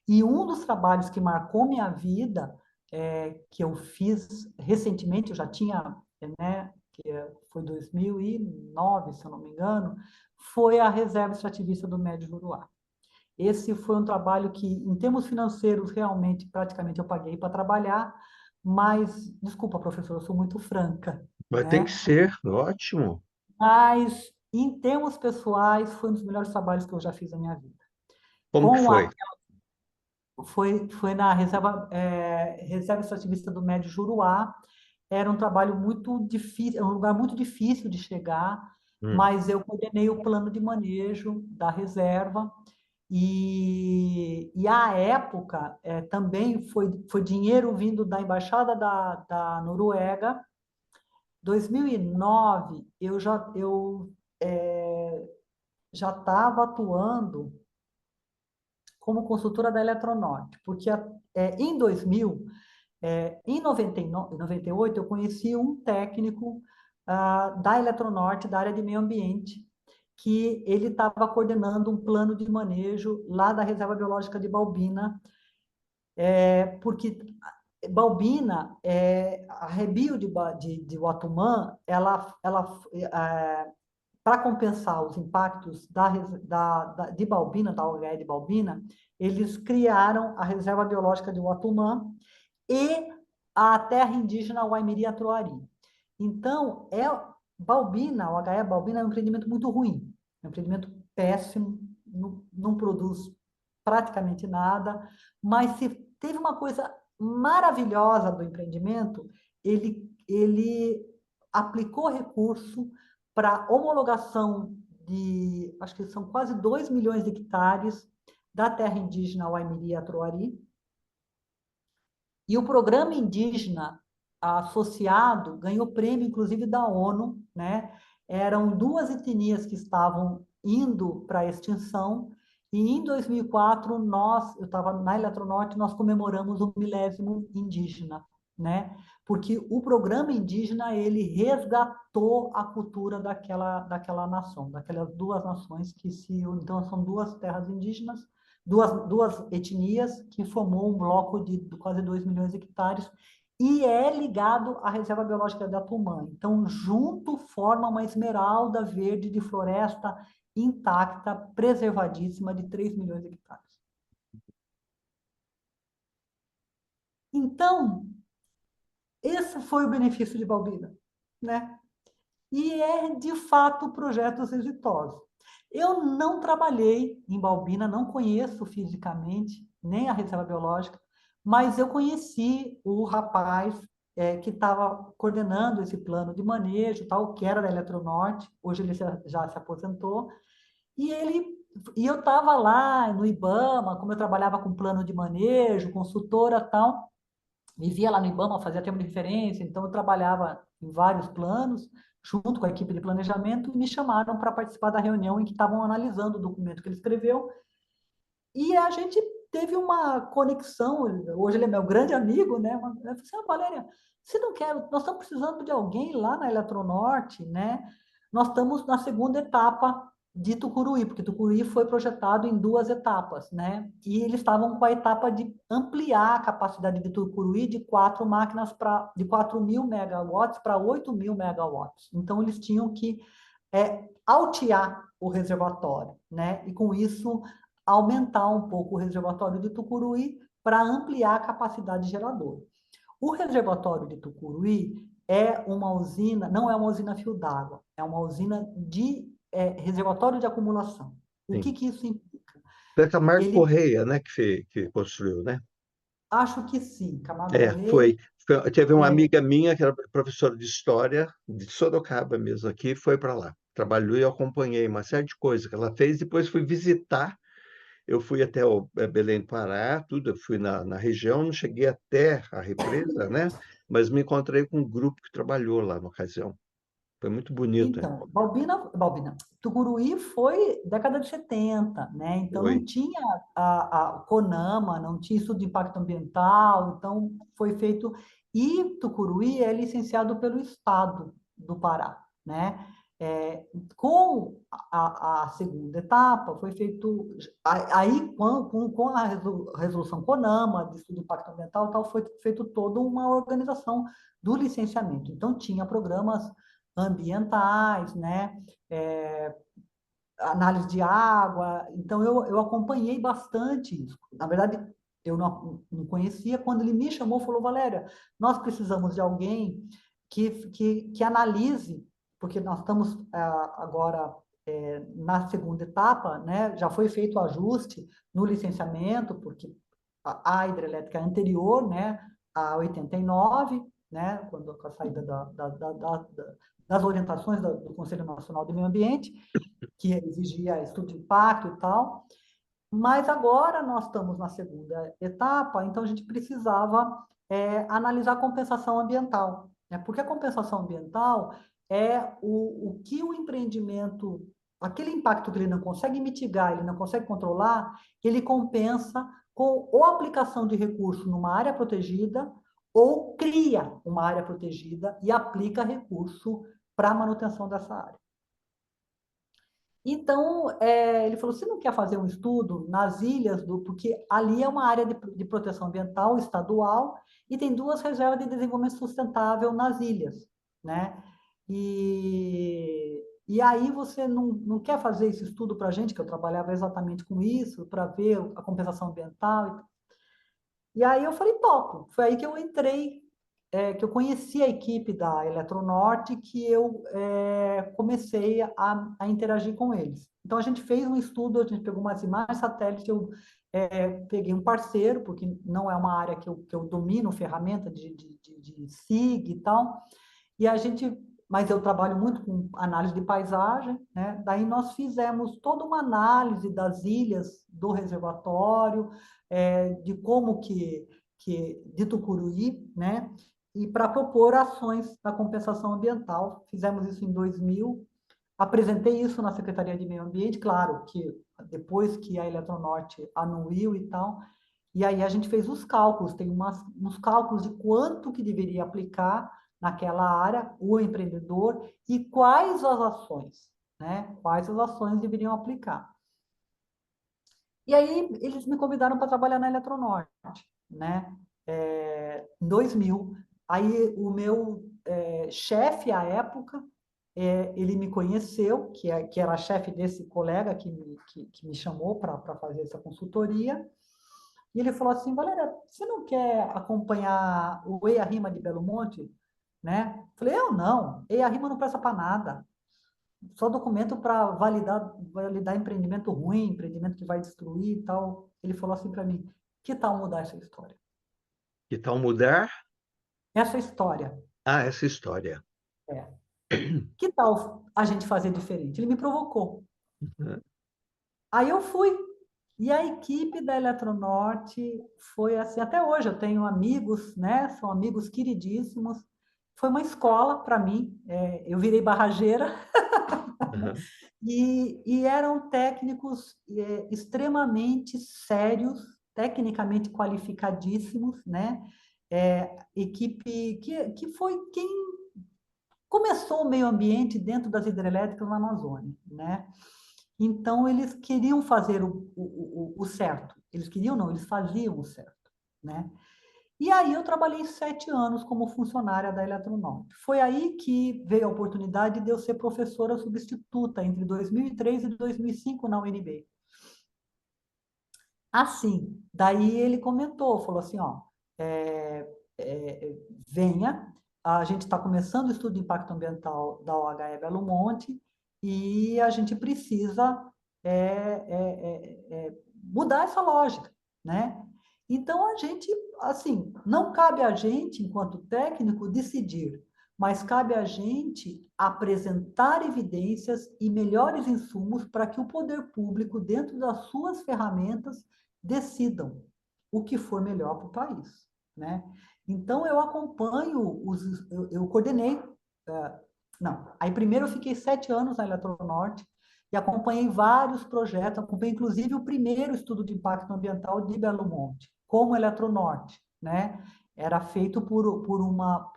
E um dos trabalhos que marcou minha vida, que eu fiz recentemente, eu já tinha, né, foi 2009, se eu não me engano, foi a reserva extrativista do Médio Juruá. Esse foi um trabalho que, em termos financeiros, realmente, praticamente eu paguei para trabalhar, mas, desculpa, professor, eu sou muito franca, Mas tem que né? ser, ótimo. Mas, em termos pessoais, foi um dos melhores trabalhos que eu já fiz na minha vida. Como que Com foi? a, foi na reserva, reserva extrativista do Médio Juruá. Era um trabalho muito difícil, é um lugar muito difícil de chegar, Hum, mas eu coordenei o plano de manejo da reserva. E à época, também foi dinheiro vindo da Embaixada da Noruega. 2009, já estava atuando como consultora da Eletronorte, porque em 2000, em 99, 98, eu conheci um técnico da Eletronorte, da área de meio ambiente, que ele estava coordenando um plano de manejo lá da Reserva Biológica de Balbina, porque Balbina, a Rebio de Uatumã, para compensar os impactos de Balbina, da OHE de Balbina, eles criaram a Reserva Biológica de Uatumã e a terra indígena Waimiri-Atuari. Então, Balbina, o HE Balbina é um empreendimento muito ruim, é um empreendimento péssimo, não produz praticamente nada, mas se teve uma coisa maravilhosa do empreendimento, ele aplicou recurso para homologação de, acho que são quase 2 milhões de hectares da terra indígena Waimiri-Atuari, e o programa indígena associado ganhou prêmio, inclusive, da ONU, né? Eram duas etnias que estavam indo para a extinção, e em 2004, eu estava na Eletronorte, nós comemoramos o milésimo indígena, né? Porque o programa indígena, ele resgatou a cultura daquela nação, daquelas duas nações que então são duas terras indígenas, duas etnias que formou um bloco de quase 2 milhões de hectares e é ligado à Reserva Biológica de Atumã. Então, junto forma uma esmeralda verde de floresta intacta, preservadíssima, de 3 milhões de hectares. Então, esse foi o benefício de Balbina, né? E de fato, projetos exitosos. Eu não trabalhei em Balbina, não conheço fisicamente, nem a reserva biológica, mas eu conheci o rapaz que estava coordenando esse plano de manejo, tal, que era da Eletronorte, hoje ele já se aposentou, e eu estava lá no IBAMA, como eu trabalhava com plano de manejo, consultora tal, vivia lá no IBAMA, fazia tempo de referência, então eu trabalhava em vários planos, junto com a equipe de planejamento, e me chamaram para participar da reunião em que estavam analisando o documento que ele escreveu, e a gente teve uma conexão, hoje ele é meu grande amigo, né? Eu falei assim, Valéria, você não quer, nós estamos precisando de alguém lá na Eletronorte, né? Nós estamos na segunda etapa de Tucuruí, porque Tucuruí foi projetado em duas etapas, né? E eles estavam com a etapa de ampliar a capacidade de Tucuruí de 4 máquinas de 4.000 megawatts para 8.000 megawatts. Então, eles tinham que altear o reservatório, né? E com isso aumentar um pouco o reservatório de Tucuruí para ampliar a capacidade geradora. O reservatório de Tucuruí é uma usina, não é uma usina a fio d'água, é uma usina de reservatório de acumulação. O sim. que que isso implica? Foi a Camargo Ele, Correia, né, que construiu, né? acho que sim, Camargo É, Correia, foi. Teve uma é, amiga minha que era professora de história, de Sorocaba mesmo aqui, foi para lá. Trabalhou e eu acompanhei uma série de coisas que ela fez. Depois fui visitar. Eu fui até o Belém do Pará, tudo. Eu fui na região, não cheguei até a represa, né? Mas me encontrei com um grupo que trabalhou lá na ocasião. Foi muito bonito, hein? então, Tucuruí foi década de 70, né? Então não Foi. tinha a CONAMA, não tinha estudo de impacto ambiental, então foi feito. E Tucuruí é licenciado pelo Estado do Pará, né? Com a segunda etapa, foi feito. Aí, com a resolução CONAMA, de estudo de impacto ambiental, tal, foi feito toda uma organização do licenciamento. Então, tinha programas ambientais, né? Análise de água. Então, eu acompanhei bastante isso. Na verdade, eu não conhecia. Quando ele me chamou, falou: Valéria, nós precisamos de alguém que analise, porque nós estamos agora na segunda etapa, né? Já foi feito o ajuste no licenciamento, porque a hidrelétrica anterior, né, a 89, né, quando com a saída das orientações do Conselho Nacional do Meio Ambiente, que exigia estudo de impacto e tal. Mas agora nós estamos na segunda etapa, então a gente precisava analisar a compensação ambiental, né? Porque a compensação ambiental é o que o empreendimento, aquele impacto que ele não consegue mitigar, ele não consegue controlar, ele compensa com ou aplicação de recurso numa área protegida ou cria uma área protegida e aplica recurso para a manutenção dessa área. Então, ele falou: você não quer fazer um estudo nas ilhas porque ali é uma área de proteção ambiental estadual e tem 2 reservas de desenvolvimento sustentável nas ilhas, né? E aí você não quer fazer esse estudo para a gente, que eu trabalhava exatamente com isso, para ver a compensação ambiental. E aí eu falei: topo. Foi aí que eu entrei, que eu conheci a equipe da Eletronorte, que eu comecei a interagir com eles. Então, a gente fez um estudo, a gente pegou umas imagens satélite, eu peguei um parceiro, porque não é uma área que eu domino, ferramenta de SIG e tal, e a gente, mas eu trabalho muito com análise de paisagem, né? Daí nós fizemos toda uma análise das ilhas do reservatório, de como de Tucuruí, né? E para propor ações da compensação ambiental. Fizemos isso em 2000, apresentei isso na Secretaria de Meio Ambiente, claro que depois que a Eletronorte anuiu e tal, e aí a gente fez os cálculos, tem uns cálculos de quanto que deveria aplicar naquela área o empreendedor e quais as ações, né? Quais as ações deveriam aplicar. E aí eles me convidaram para trabalhar na Eletronorte, né? Em 2000. Aí o meu chefe à época, ele me conheceu, que era chefe desse colega que me chamou para fazer essa consultoria, e ele falou assim: Valéria, você não quer acompanhar o EIA-RIMA de Belo Monte? Né? Falei: eu não, EIA-RIMA não presta para nada, só documento para validar empreendimento ruim, empreendimento que vai destruir e tal. Ele falou assim para mim: que tal mudar essa história? Que tal mudar? Essa história, Ah, essa história. é. Que tal a gente fazer diferente? Ele me provocou. Aí eu fui. E a equipe da Eletronorte foi assim, até hoje eu tenho amigos, né? São amigos queridíssimos. Foi uma escola para mim. Eu virei barrageira. Uhum. E eram técnicos extremamente sérios, tecnicamente qualificadíssimos, né? Equipe que foi quem começou o meio ambiente dentro das hidrelétricas na Amazônia, né? Então, eles queriam fazer o certo. Eles queriam, não, eles faziam o certo, né? E aí eu trabalhei 7 anos como funcionária da Eletronorte. Foi aí que veio a oportunidade de eu ser professora substituta entre 2003 e 2005 na UNB. Assim, daí ele comentou, falou assim, ó, venha, a gente está começando o estudo de impacto ambiental da OHE Belo Monte e a gente precisa mudar essa lógica, né? Então, a gente, assim, não cabe a gente, enquanto técnico, decidir, mas cabe a gente apresentar evidências e melhores insumos para que o poder público, dentro das suas ferramentas, decidam o que for melhor para o país, né? Então, eu acompanho, eu coordenei, não, aí primeiro eu fiquei 7 anos na Eletronorte, e acompanhei vários projetos, acompanhei inclusive o primeiro estudo de impacto ambiental de Belo Monte, como Eletronorte, né? Era feito por uma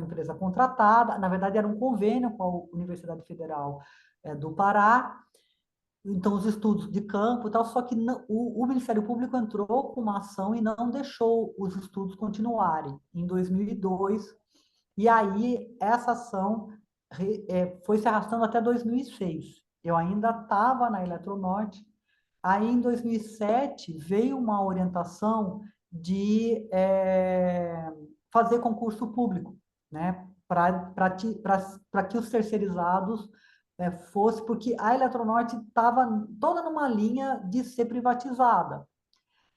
empresa contratada, na verdade era um convênio com a Universidade Federal do Pará, então os estudos de campo e tal, só que o Ministério Público entrou com uma ação e não deixou os estudos continuarem em 2002, e aí essa ação foi se arrastando até 2006. Eu ainda estava na Eletronorte. Aí, em 2007, veio uma orientação de fazer concurso público, né? Para que os terceirizados fossem, porque a Eletronorte estava toda numa linha de ser privatizada.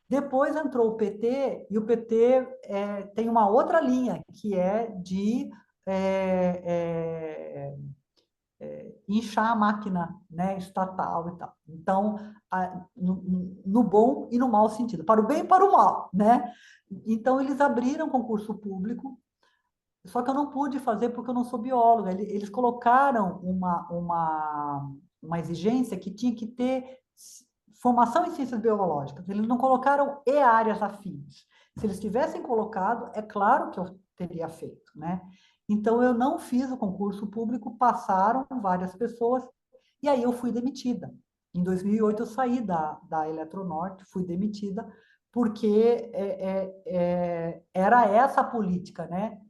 Depois entrou o PT, e o PT tem uma outra linha, que é de inchar a máquina, né, estatal e tal. Então, no bom e no mau sentido, para o bem e para o mal, né? Então, eles abriram concurso público, só que eu não pude fazer porque eu não sou bióloga. Eles colocaram uma exigência que tinha que ter formação em ciências biológicas. Eles não colocaram e áreas afins. Se eles tivessem colocado, é claro que eu teria feito, né? Então, eu não fiz o concurso público, passaram várias pessoas, e aí eu fui demitida. Em 2008, eu saí da Eletronorte, fui demitida, porque era essa a política, né?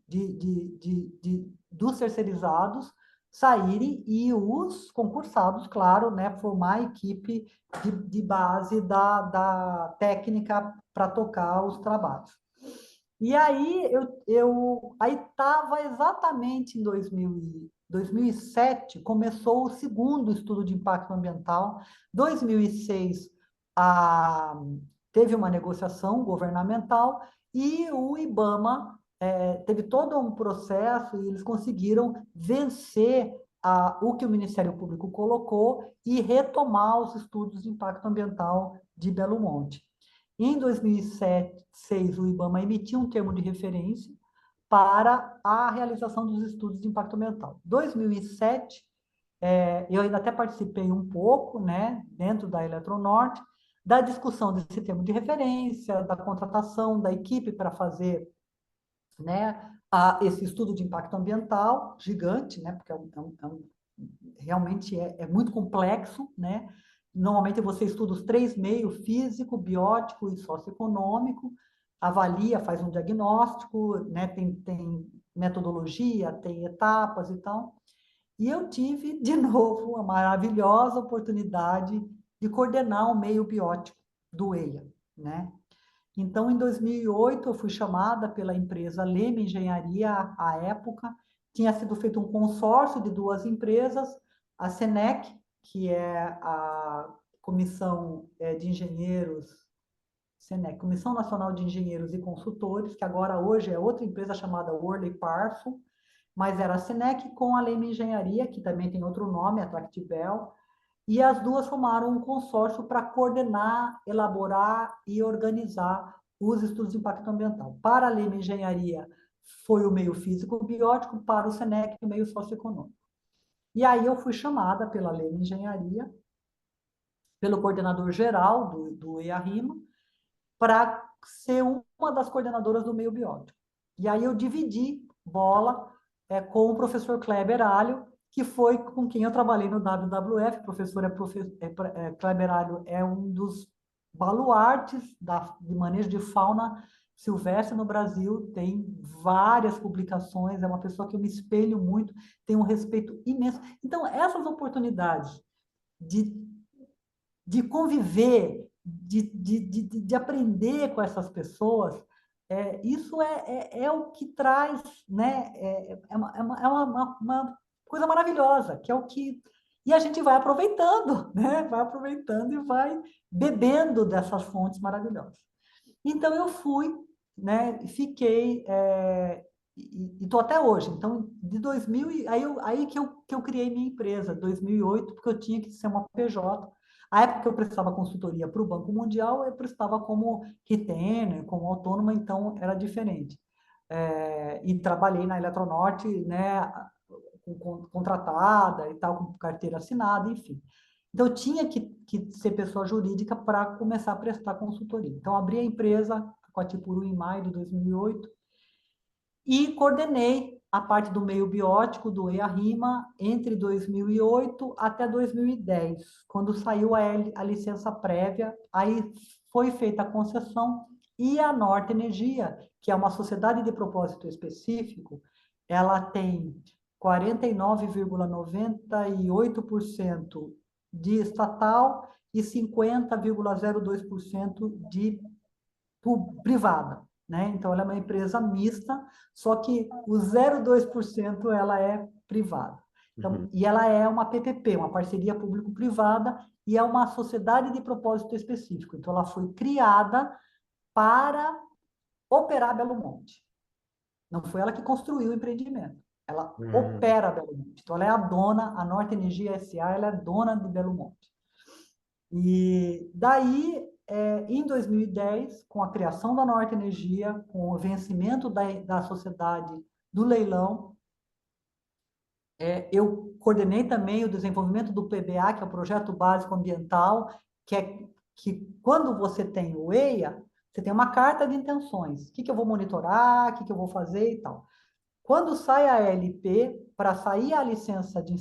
Dos terceirizados saírem e os concursados, claro, né, formar a equipe de base da técnica para tocar os trabalhos. E aí aí estava exatamente em 2007, começou o segundo estudo de impacto ambiental. 2006 teve uma negociação governamental e o IBAMA teve todo um processo e eles conseguiram vencer o que o Ministério Público colocou e retomar os estudos de impacto ambiental de Belo Monte. Em 2006, o IBAMA emitiu um termo de referência para a realização dos estudos de impacto ambiental. Em 2007, eu ainda até participei um pouco, né, dentro da Eletronorte, da discussão desse termo de referência, da contratação da equipe para fazer, né, esse estudo de impacto ambiental gigante, né, porque realmente é muito complexo, né? Normalmente você estuda os 3 meios, físico, biótico e socioeconômico, avalia, faz um diagnóstico, né? Tem metodologia, tem etapas e tal. E eu tive, de novo, a maravilhosa oportunidade de coordenar o meio biótico do EIA, né? Então, em 2008, eu fui chamada pela empresa Leme Engenharia, à época. Tinha sido feito um consórcio de 2 empresas, a SENEC, que é a Comissão de Engenheiros, SENEC, Comissão Nacional de Engenheiros e Consultores, que agora hoje é outra empresa chamada Worley Parsons, mas era a SENEC com a Leme Engenharia, que também tem outro nome, a Tractibel, e as duas formaram um consórcio para coordenar, elaborar e organizar os estudos de impacto ambiental. Para a Leme Engenharia, foi o meio físico-biótico, para o SENEC, o meio socioeconômico. E aí eu fui chamada pela Leme Engenharia, pelo coordenador geral do EARIMA, para ser uma das coordenadoras do meio biótico. E aí eu dividi bola com o professor Kleber Alho, que foi com quem eu trabalhei no WWF. O professor Kleber Alho é um dos baluartes de manejo de fauna silvestre no Brasil, tem várias publicações, é uma pessoa que eu me espelho muito, tenho um respeito imenso. Então, essas oportunidades de conviver, de aprender com essas pessoas, isso é o que traz, né? Uma coisa maravilhosa, que é o que... E a gente vai aproveitando, né? Vai aproveitando e vai bebendo dessas fontes maravilhosas. Então, eu fui, né? Fiquei... e estou até hoje. Então, de 2000... Aí que eu criei minha empresa, 2008, porque eu tinha que ser uma PJ. A época que eu prestava consultoria para o Banco Mundial, eu prestava como retainer, como autônoma, então era diferente. E trabalhei na Eletronorte, né, contratada e tal, com carteira assinada, enfim. Então, eu tinha que ser pessoa jurídica para começar a prestar consultoria. Então, abri a empresa Coatipuru em maio de 2008, e coordenei a parte do meio biótico do EIA-RIMA entre 2008 até 2010, quando saiu a licença prévia, aí foi feita a concessão e a Norte Energia, que é uma sociedade de propósito específico, ela tem 49,98% de estatal e 50,02% de privada, né? Então, ela é uma empresa mista, só que o 0,2% ela é privada. Então, e ela é uma PPP, uma parceria público-privada, e é uma sociedade de propósito específico. Então, ela foi criada para operar Belo Monte. Não foi ela que construiu o empreendimento. Ela opera Belo Monte. Então, ela é a dona, a Norte Energia S.A., ela é dona de Belo Monte. E daí, em 2010, com a criação da Norte Energia, com o vencimento da sociedade do leilão, eu coordenei também o desenvolvimento do PBA, que é o Projeto Básico Ambiental, que quando você tem o EIA, você tem uma carta de intenções. O que eu vou monitorar, o que eu vou fazer e tal. Quando sai a LP, para sair a licença de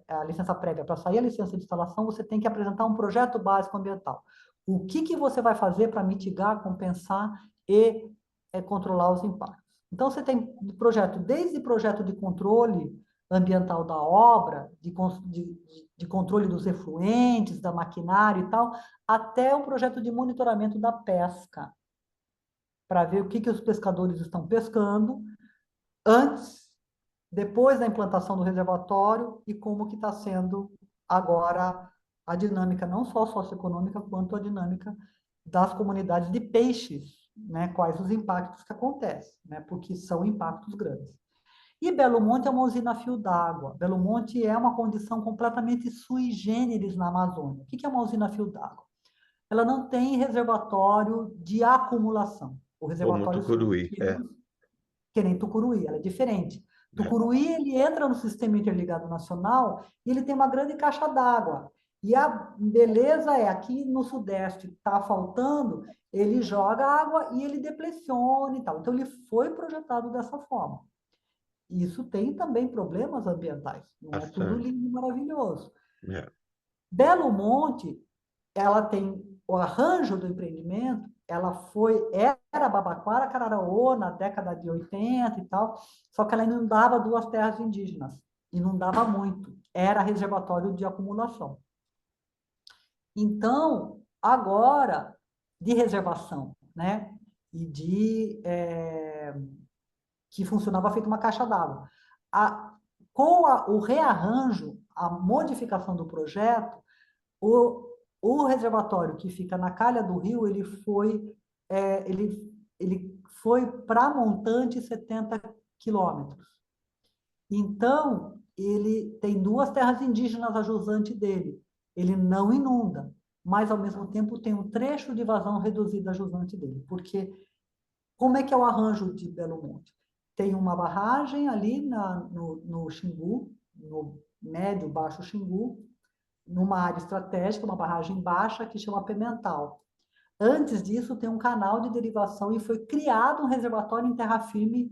a licença prévia, para sair a licença de instalação, você tem que apresentar um projeto básico ambiental. O que você vai fazer para mitigar, compensar e controlar os impactos? Então, você tem projeto, desde projeto de controle ambiental da obra, de controle dos efluentes, da maquinária e tal, até o projeto de monitoramento da pesca, para ver o que os pescadores estão pescando, antes, depois da implantação do reservatório e como que está sendo agora a dinâmica, não só socioeconômica, quanto a dinâmica das comunidades de peixes, né? Quais os impactos que acontecem, né? Porque são impactos grandes. E Belo Monte é uma usina a fio d'água. Belo Monte é uma condição completamente sui generis na Amazônia. O que é uma usina a fio d'água? Ela não tem reservatório de acumulação. O Como reservatório Tucuruí, que nem Tucuruí, ela é diferente. Tucuruí, ele entra no Sistema Interligado Nacional e ele tem uma grande caixa d'água. E a beleza é, aqui no Sudeste está faltando, ele joga água e ele depressiona e tal. Então, ele foi projetado dessa forma. Isso tem também problemas ambientais. Não é tudo bastante. lindo e maravilhoso. É. Belo Monte, ela tem o arranjo do empreendimento, era Babaquara, Cararaô, na década de 80 e tal, só que ela inundava duas terras indígenas, inundava muito, era reservatório de acumulação. Então, agora, de reservação, né, e que funcionava feito uma caixa d'água. Com o rearranjo, a modificação do projeto, o reservatório que fica na calha do rio, ele foi para montante 70 quilômetros. Então, ele tem duas terras indígenas a jusante dele. Ele não inunda, mas, ao mesmo tempo, tem um trecho de vazão reduzido a jusante dele. Porque como é que é o arranjo de Belo Monte? Tem uma barragem ali no Xingu, no médio, baixo Xingu, numa área estratégica, uma barragem baixa que chama Pimental. Antes disso, tem um canal de derivação e foi criado um reservatório em terra firme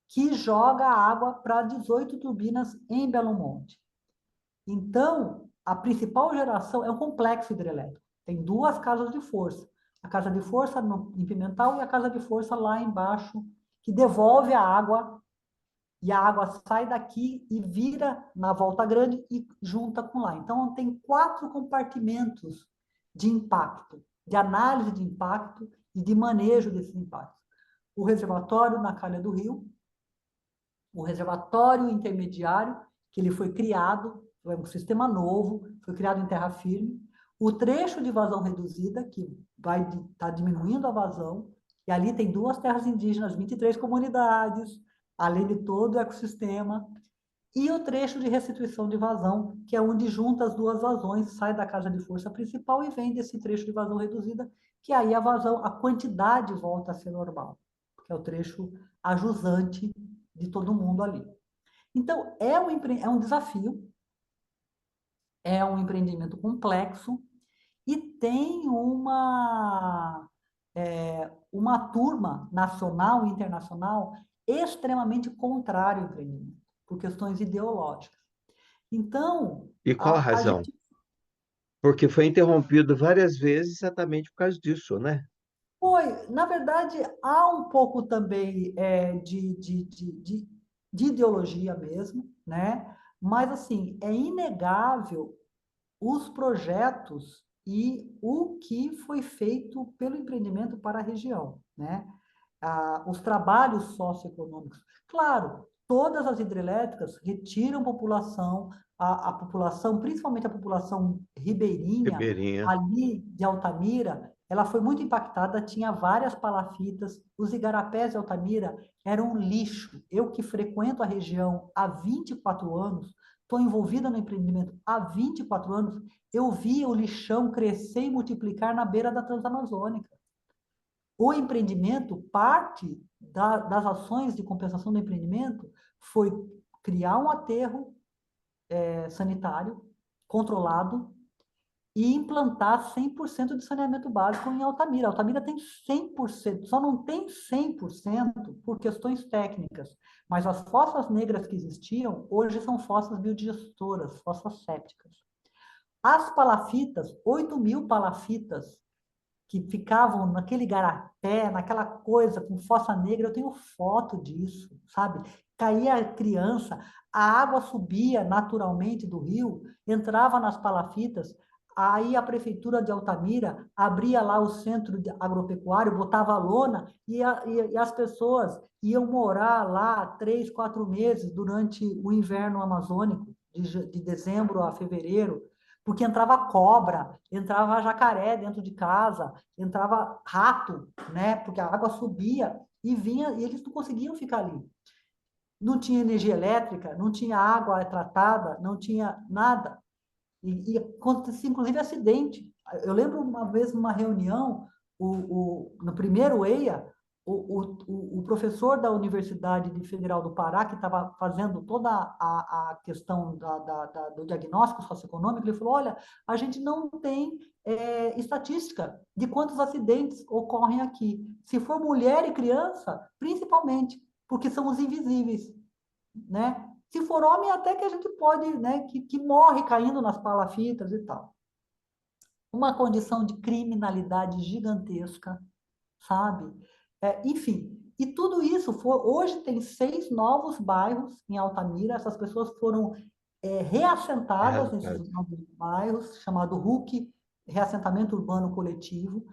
que joga água para 18 turbinas em Belo Monte. Então, a principal geração é um complexo hidrelétrico. Tem duas casas de força. A casa de força em Pimental e a casa de força lá embaixo, que devolve a água, e a água sai daqui e vira na Volta Grande e junta com lá. Então, tem 4 compartimentos de impacto, de análise de impacto e de manejo desses impactos. O reservatório na calha do rio, o reservatório intermediário, que ele foi criado, é um sistema novo, foi criado em terra firme, o trecho de vazão reduzida, que vai estar diminuindo a vazão, e ali tem 2 terras indígenas, 23 comunidades, além de todo o ecossistema, e o trecho de restituição de vazão, que é onde junta as 2 vazões, sai da casa de força principal e vem desse trecho de vazão reduzida, que aí a vazão, a quantidade volta a ser normal, que é o trecho ajusante de todo mundo ali. Então, é um desafio, é um empreendimento complexo e tem uma turma nacional e internacional extremamente contrária ao empreendimento, por questões ideológicas. Então, E qual a a razão? gente Porque foi interrompido várias vezes exatamente por causa disso, né? foi, na verdade, há um pouco também de ideologia mesmo, né? Mas, assim, é inegável os projetos e o que foi feito pelo empreendimento para a região, né? Os trabalhos socioeconômicos. Claro, todas as hidrelétricas retiram população, a população, principalmente a população ribeirinha, Ribeirinha, ali de Altamira, ela foi muito impactada, tinha várias palafitas, os igarapés de Altamira eram um lixo. Eu que frequento a região há 24 anos, estou envolvida no empreendimento há 24 anos, eu via o lixão crescer e multiplicar na beira da Transamazônica. O empreendimento, parte das ações de compensação do empreendimento foi criar um aterro sanitário controlado e implantar 100% de saneamento básico em Altamira. Altamira tem 100%, só não tem 100% por questões técnicas, mas as fossas negras que existiam, hoje são fossas biodigestoras, fossas sépticas. As palafitas, 8.000 palafitas que ficavam naquele garapé, naquela coisa com fossa negra, eu tenho foto disso, sabe? Caía a criança, a água subia naturalmente do rio, entrava nas palafitas, aí a prefeitura de Altamira abria lá o centro agropecuário, botava a lona e as pessoas iam morar lá 3, 4 meses durante o inverno amazônico, de dezembro a fevereiro, porque entrava cobra, entrava jacaré dentro de casa, entrava rato, né? Porque a água subia e vinha, e eles não conseguiam ficar ali. Não tinha energia elétrica, não tinha água tratada, não tinha nada. E acontecia, inclusive, acidente. Eu lembro uma vez, numa reunião, no primeiro EIA, o professor da Universidade Federal do Pará, que estava fazendo toda a questão do diagnóstico socioeconômico, ele falou, olha, a gente não tem estatística de quantos acidentes ocorrem aqui. Se for mulher e criança, principalmente, porque são os invisíveis, né? Se for homem, até que a gente pode, né, que morre caindo nas palafitas e tal. Uma condição de criminalidade gigantesca, sabe? Enfim, e tudo isso hoje tem 6 novos bairros em Altamira, essas pessoas foram reassentadas nesses realidade. novos bairros, chamado RUC, Reassentamento Urbano Coletivo.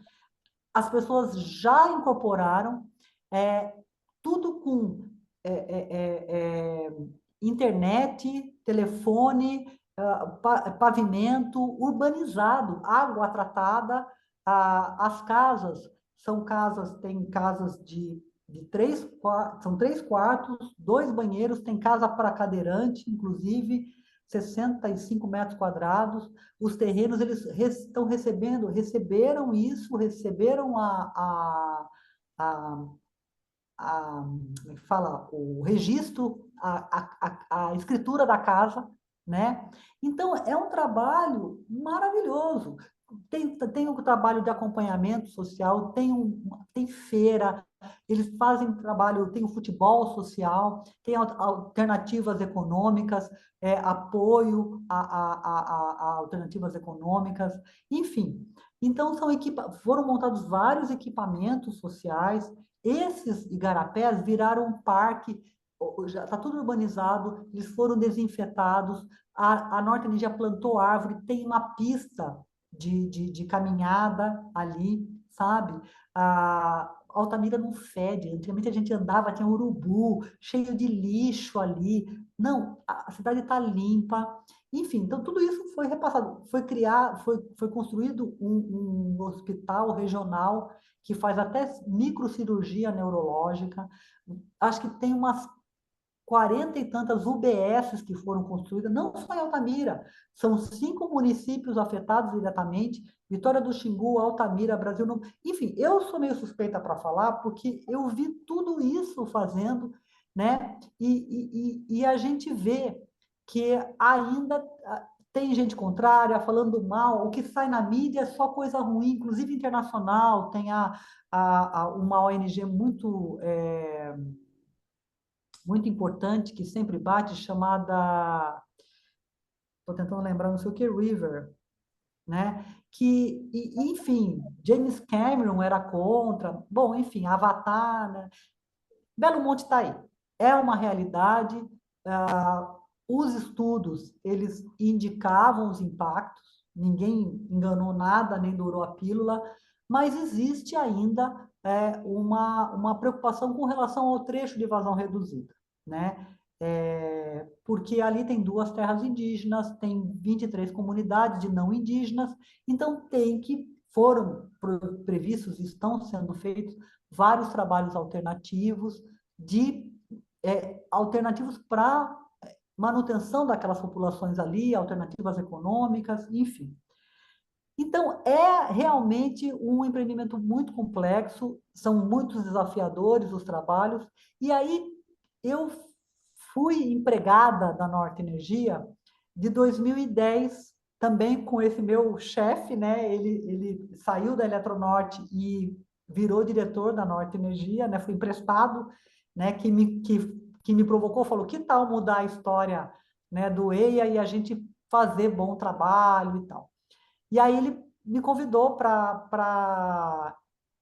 As pessoas já incorporaram tudo com é, é, é, internet, telefone, pavimento urbanizado, água tratada, as casas são casas, tem casas de 3 quartos, são 3 quartos, 2 banheiros, tem casa para cadeirante, inclusive 65 metros quadrados. Os terrenos eles estão receberam isso, receberam a como é que fala, o registro, a escritura da casa, né? Então, é um trabalho maravilhoso. Tem um trabalho de acompanhamento social, tem feira, eles fazem trabalho, tem o futebol social, tem alternativas econômicas, apoio a alternativas econômicas, enfim. Então, foram montados vários equipamentos sociais, esses igarapés viraram um parque, já está tudo urbanizado, eles foram desinfetados, a Norte Energia plantou árvore, tem uma pista de caminhada ali, sabe? A Altamira não fede, antigamente a gente andava, tinha urubu, cheio de lixo ali. Não, a cidade está limpa. Enfim, então tudo isso foi repassado, foi construído um hospital regional que faz até microcirurgia neurológica. Acho que tem umas 40 e tantas UBSs que foram construídas, não só em Altamira, são 5 municípios afetados diretamente, Vitória do Xingu, Altamira, Brasil, enfim, eu sou meio suspeita para falar, porque eu vi tudo isso fazendo, né? E a gente vê que ainda tem gente contrária, falando mal, o que sai na mídia é só coisa ruim, inclusive internacional, tem uma ONG muito importante, que sempre bate, chamada, estou tentando lembrar, não sei o que, River, né? Enfim, James Cameron era contra, bom, enfim, Avatar, né? Belo Monte está aí. É uma realidade. Os estudos, eles indicavam os impactos, ninguém enganou nada, nem dourou a pílula, mas existe ainda uma preocupação com relação ao trecho de vazão reduzida, né? Porque ali tem 2 terras indígenas, tem 23 comunidades de não indígenas, então foram previstos, estão sendo feitos vários trabalhos alternativos alternativos para manutenção daquelas populações ali, alternativas econômicas, enfim. Então, é realmente um empreendimento muito complexo, são muitos desafiadores os trabalhos, e aí eu fui empregada da Norte Energia de 2010, também com esse meu chefe, né? Ele saiu da Eletronorte e virou diretor da Norte Energia, né? Fui emprestado, né? Que me provocou, falou, que tal mudar a história, né, do EIA e a gente fazer bom trabalho e tal. E aí ele me convidou para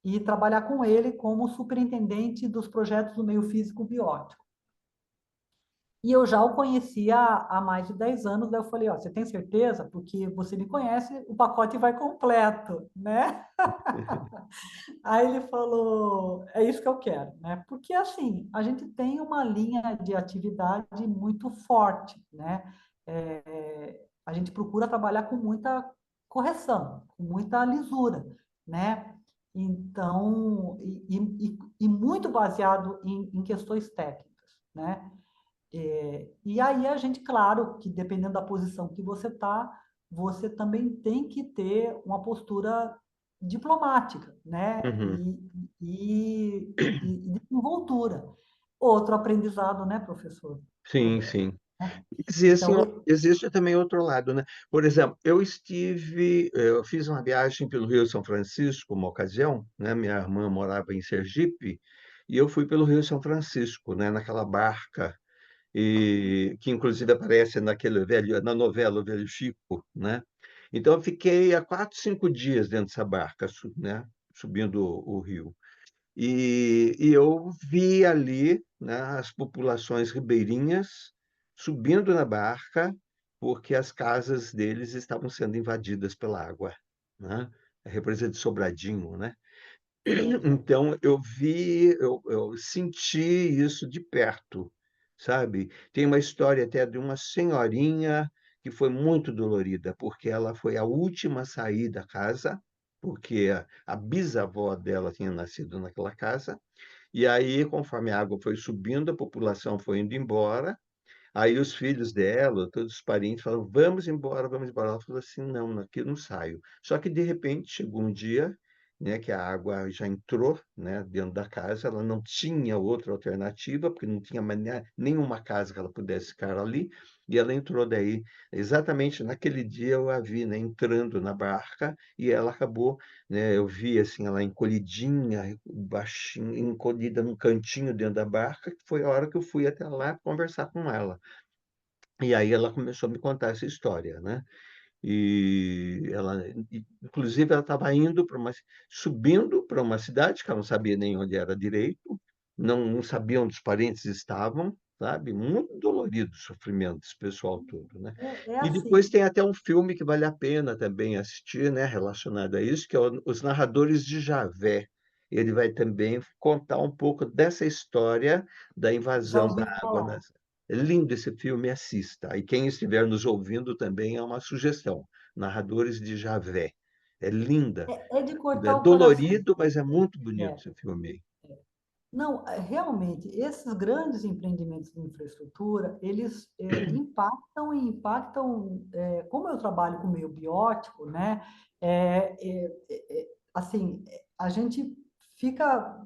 ir trabalhar com ele como superintendente dos projetos do meio físico biótico. E eu já o conhecia há mais de 10 anos, daí eu falei, ó, você tem certeza? Porque você me conhece, o pacote vai completo, né? Aí ele falou, é isso que eu quero, né? Porque, assim, a gente tem uma linha de atividade muito forte, né? A gente procura trabalhar com muita correção, com muita lisura, né? Então, e muito baseado em questões técnicas, né? E aí a gente, claro, que dependendo da posição que você está, você também tem que ter uma postura diplomática, né? Uhum. E desenvoltura. Outro aprendizado, né, professor? Sim, sim. Existe, Então, existe também outro lado, né? Por exemplo, eu fiz uma viagem pelo Rio São Francisco, uma ocasião, né? Minha irmã morava em Sergipe, e eu fui pelo Rio São Francisco, né? Naquela barca, que inclusive aparece na novela O Velho Chico, né? Então, eu fiquei há 4, 5 dias dentro dessa barca, né? Subindo o rio. E eu vi ali, né, as populações ribeirinhas subindo na barca, porque as casas deles estavam sendo invadidas pela água, né? A represa de Sobradinho, né? Então eu senti isso de perto, sabe? Tem uma história até de uma senhorinha que foi muito dolorida, porque ela foi a última a sair da casa, porque a bisavó dela tinha nascido naquela casa, e aí, conforme a água foi subindo, a população foi indo embora. Aí os filhos dela, todos os parentes, falaram: vamos embora, vamos embora. Ela falou assim: não, aqui eu não saio. Só que, de repente, chegou um dia, né, que a água já entrou, né, dentro da casa, ela não tinha outra alternativa, porque não tinha mais nenhuma casa que ela pudesse ficar ali, e ela entrou daí. Exatamente naquele dia eu a vi, né, entrando na barca, e ela acabou, né, eu vi assim, ela encolhidinha, baixinha, encolhida num cantinho dentro da barca, que foi a hora que eu fui até lá conversar com ela. E aí ela começou a me contar essa história, né? Inclusive, ela estava subindo para uma cidade que ela não sabia nem onde era direito, não sabia onde os parentes estavam, sabe? Muito dolorido o sofrimento desse pessoal todo, né? é E depois assim, tem até um filme que vale a pena também assistir, né? Relacionado a isso, que é Os Narradores de Javé. Ele vai também contar um pouco dessa história da já invasão da ouvi água falar. é lindo esse filme, assista. E quem estiver nos ouvindo também é uma sugestão. Narradores de Javé. É linda. É de É cortar o coração. dolorido, mas é muito bonito É. esse filme aí. Não, realmente, esses grandes empreendimentos de infraestrutura, eles impactam, como eu trabalho com meio biótico, né? Assim, a gente fica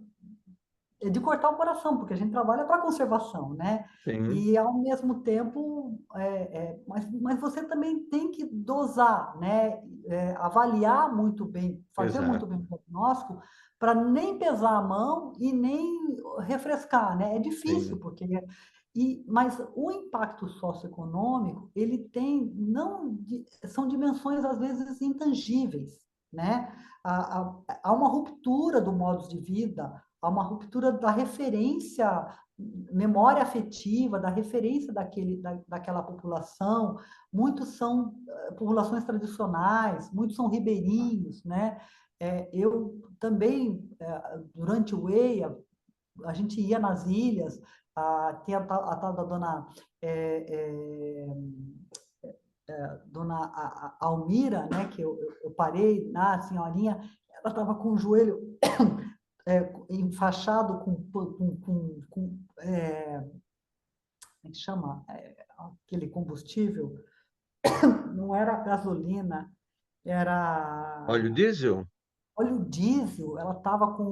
é de cortar o coração, porque a gente trabalha para conservação, né? Sim, E, ao mesmo tempo, mas você também tem que dosar, né? Avaliar muito bem, fazer muito exato. bem o diagnóstico, para nem pesar a mão e nem refrescar, né? É difícil, Sim, porque... mas o impacto socioeconômico, ele tem, não, são dimensões, às vezes, intangíveis, né? Há uma ruptura do modo de vida, há uma ruptura da referência, memória afetiva, da referência daquela população. Muitos são populações tradicionais, muitos são ribeirinhos, né? Eu também, durante o EIA, a gente ia nas ilhas, tem a tal da dona, é, é, dona Almira, né, que eu parei na senhorinha, ela estava com o joelho enfaixado como é que chama? Aquele combustível, não era gasolina, óleo era diesel? óleo diesel, ela estava com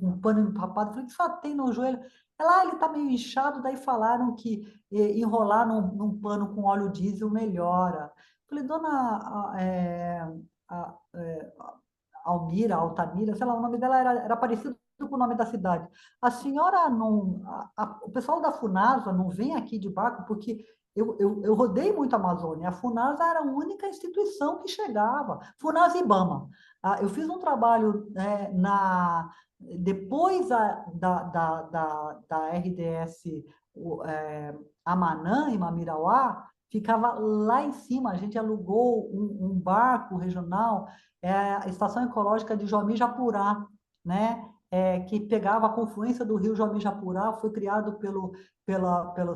um pano empapado. Eu falei, que só tem no joelho? Ela, ele está meio inchado, daí falaram que enrolar num pano com óleo diesel melhora. Eu falei, dona a- é, Almira, Altamira, sei lá, o nome dela era parecido com o nome da cidade. A senhora não. O pessoal da Funasa não vem aqui de barco, porque eu rodei muito a Amazônia. A Funasa era a única instituição que chegava. Funasa e Ibama. Eu fiz um trabalho depois da RDS Amanã, em Mamirauá, ficava lá em cima. A gente alugou um barco regional, a Estação Ecológica de Joami-Japurá, né? Que pegava a confluência do rio Joami-Japurá, foi criado pelo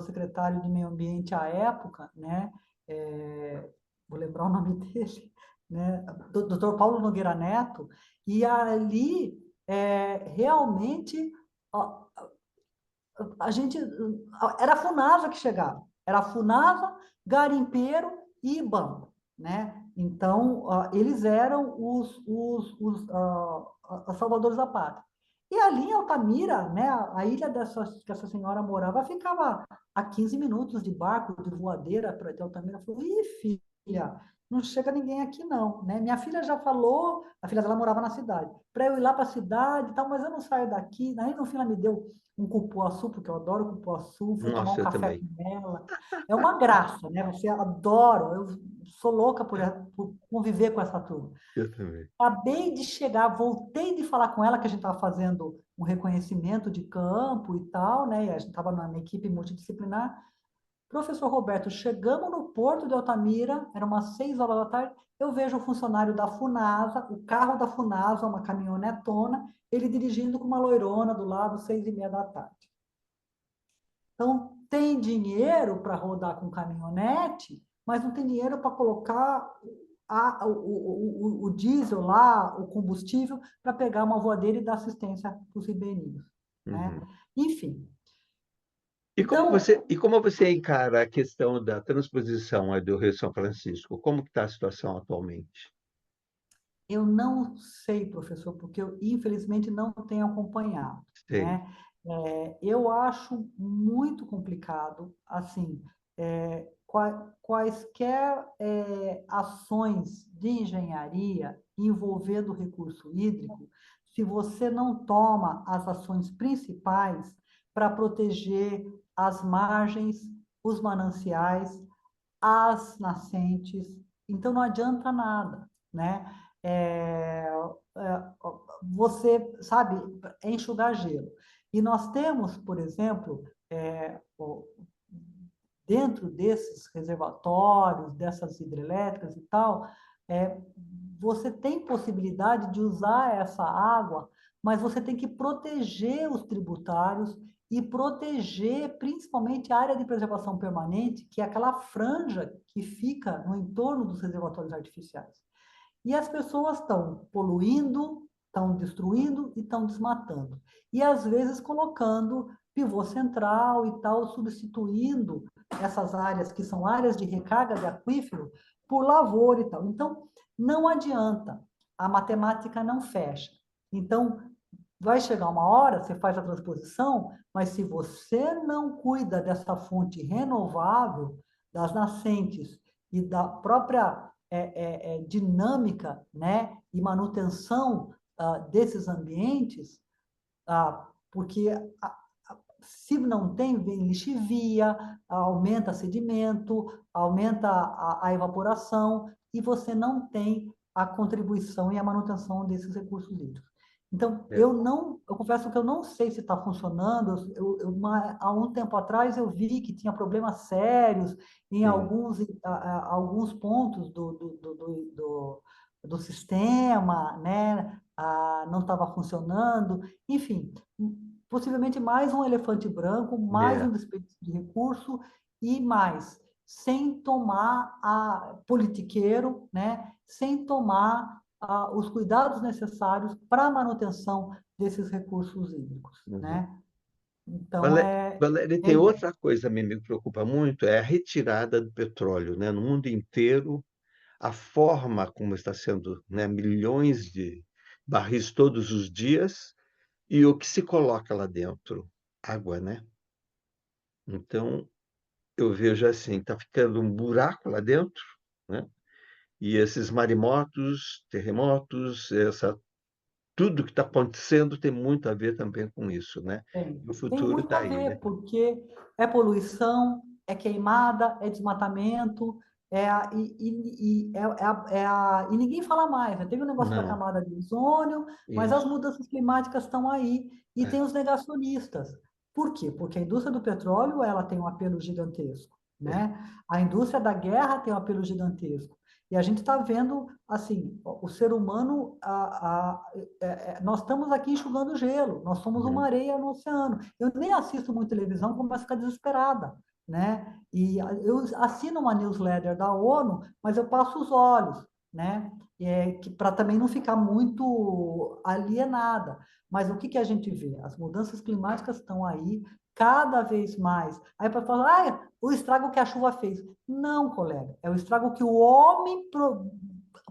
secretário de Meio Ambiente à época, né? Vou lembrar o nome dele, né? Dr. Paulo Nogueira Neto, e ali realmente a, a gente era a Funasa que chegava, era a Funasa, garimpeiro e IBAMA, né? Então eles eram os salvadores da pátria. E ali em Altamira, né, a ilha que essa senhora morava ficava a 15 minutos de barco, de voadeira para Altamira. Falou, ih, filha, não chega ninguém aqui não, né? Minha filha já falou, a filha dela morava na cidade, para eu ir lá para a cidade e tal, mas eu não saio daqui. Aí no fim ela me deu um cupuaçu, porque eu adoro cupuaçu, fui tomar um Nossa, eu café também. com ela. É uma graça, né? Você adoro, eu sou louca por conviver com essa turma. Eu também. Acabei de chegar, voltei de falar com ela que a gente estava fazendo um reconhecimento de campo e tal, né? E a gente estava numa equipe multidisciplinar. Professor Roberto, chegamos no porto de Altamira, era umas 6 horas da tarde, eu vejo o funcionário da Funasa, o carro da Funasa, uma caminhonetona, ele dirigindo com uma loirona do lado, 6h30 da tarde. Então, tem dinheiro para rodar com caminhonete, mas não tem dinheiro para colocar o diesel lá, o combustível, para pegar uma voadeira e dar assistência para os ribeirinhos, né? Uhum. Enfim, E como então, você encara a questão da transposição aí do Rio São Francisco? Como que está a situação atualmente? eu não sei, professor, porque eu, infelizmente, não tenho acompanhado, Sei. né? Eu acho muito complicado, assim, quaisquer ações de engenharia envolvendo o recurso hídrico, se você não toma as ações principais para proteger as margens, os mananciais, as nascentes, então não adianta nada, né? É, Você, sabe, enxugar gelo. E nós temos, por exemplo, dentro desses reservatórios, dessas hidrelétricas e tal, é, você tem possibilidade de usar essa água, mas você tem que proteger os tributários e proteger principalmente a área de preservação permanente, que é aquela franja que fica no entorno dos reservatórios artificiais. E as pessoas estão poluindo, estão destruindo e estão desmatando. E às vezes colocando pivô central e tal, substituindo essas áreas que são áreas de recarga de aquífero por lavoura e tal. Então, não adianta, a matemática não fecha. Então, vai chegar uma hora, você faz a transposição, mas se você não cuida dessa fonte renovável, das nascentes e da própria dinâmica, né, e manutenção desses ambientes, porque se não tem, vem lixivia, aumenta sedimento, aumenta a evaporação, e você não tem a contribuição e a manutenção desses recursos hídricos. Então, É, eu confesso que eu não sei se está funcionando. Há um tempo atrás eu vi que tinha problemas sérios em sim, alguns pontos do sistema, né? Não estava funcionando. Enfim, possivelmente mais um elefante branco, mais é, um desperdício de recurso e mais, sem tomar a politiqueiro, né? Sem tomar os cuidados necessários para a manutenção desses recursos hídricos, uhum. né? Então, Valéria, é tem isso. outra coisa que me preocupa muito, é a retirada do petróleo, né? No mundo inteiro, a forma como está sendo, né, milhões de barris todos os dias e o que se coloca lá dentro, água, né? Então, eu vejo assim, está ficando um buraco lá dentro, né? E esses maremotos, terremotos, tudo que está acontecendo tem muito a ver também com isso, né? E o Tem futuro muito está a aí, né? ver, porque é poluição, é queimada, é desmatamento, e ninguém fala mais, né? Teve o negócio da Não, camada de ozônio, mas as isso. mudanças climáticas estão aí, e É, tem os negacionistas. Por quê? Porque a indústria do petróleo, ela tem um apelo gigantesco, é, né? A indústria da guerra tem um apelo gigantesco. E a gente está vendo, assim, o ser humano, nós estamos aqui enxugando gelo, nós somos uma uhum, areia no oceano. Eu nem assisto muito televisão, começo a ficar desesperada, né? E eu assino uma newsletter da ONU, mas eu passo os olhos, né? Para também não ficar muito alienada. Mas o que que a gente vê? As mudanças climáticas estão aí cada vez mais. Aí para falar, o estrago que a chuva fez. Não, colega, é o estrago que o homem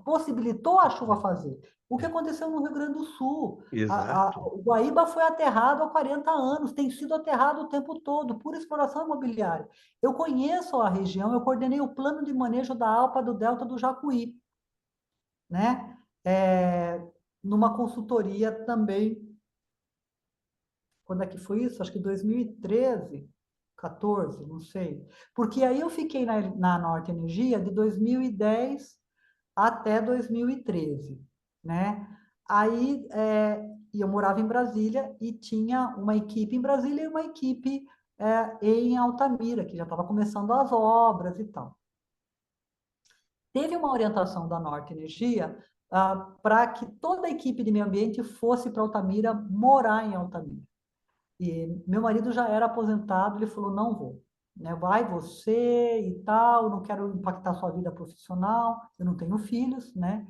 possibilitou a chuva fazer. O que é, aconteceu no Rio Grande do Sul? exato. O Guaíba foi aterrado há 40 anos, tem sido aterrado o tempo todo, por exploração imobiliária. Eu conheço a região, eu coordenei o plano de manejo da ALPA do Delta do Jacuí, né? Numa consultoria também, quando é que foi isso? Acho que 2013, 14, não sei. Porque aí eu fiquei na Norte Energia de 2010 até 2013, né? Aí eu morava em Brasília e tinha uma equipe em Brasília e uma equipe em Altamira, que já estava começando as obras e tal. Teve uma orientação da Norte Energia para que toda a equipe de meio ambiente fosse para Altamira morar em Altamira. E meu marido já era aposentado, ele falou, não vou. Né? Vai você e tal, não quero impactar sua vida profissional, eu não tenho filhos, né?